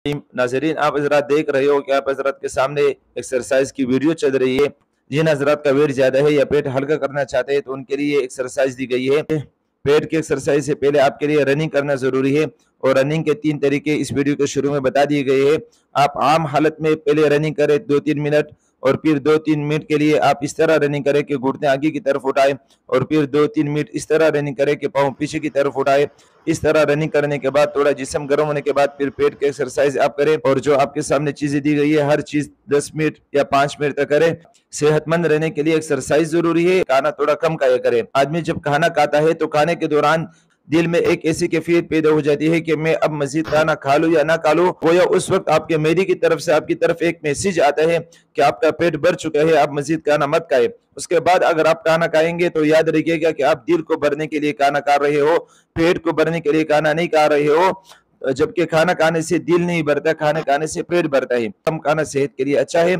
नाज़रीन, आप हज़रात देख रहे हो कि आप हज़रात के सामने एक्सरसाइज की वीडियो चल रही है। जिन हज़रात का वेट ज़्यादा है या पेट हल्का करना चाहते हैं तो उनके लिए एक्सरसाइज दी गई है। पेट की एक्सरसाइज से पहले आपके लिए रनिंग करना ज़रूरी है और रनिंग के 3 तरीके इस वीडियो के शुरू में बता दिए गए हैं। आप आम हालत में पहले रनिंग करें 2-3 मिनट और फिर 2-3 मिनट के लिए आप इस तरह रनिंग करें कि घुटने आगे की तरफ उठाएं और फिर 2-3 मिनट इस तरह रनिंग करें कि पाँव पीछे की तरफ उठाएं। इस तरह रनिंग करने के बाद थोड़ा जिस्म गर्म होने के बाद फिर पेट की एक्सरसाइज आप करें और जो आपके सामने चीजें दी गई है हर चीज 10 मिनट या 5 मिनट तक करें। सेहतमंद रहने के लिए एक्सरसाइज जरूरी है। खाना थोड़ा कम खाया करें। आदमी जब खाना खाता है तो खाने के दौरान दिल में एक ऐसी कैफियत पैदा हो जाती है कि मैं अब मजीद खाना खा लूं या ना खा लूं। गोया उस वक्त आपके मेरी की तरफ से आपकी तरफ एक मैसेज आता है कि आपका पेट भर चुका है, आप मजीद खाना मत खाएं। उसके बाद अगर आप खाना खाएंगे तो याद रखिएगा कि आप दिल को भरने के लिए खाना खा रहे हो, पेट को भरने के लिए खाना नहीं खा रहे हो। जबकि खाना खाने से दिल नहीं भरता, खाना खाने से पेट भरता है। कम खाना सेहत के लिए अच्छा है।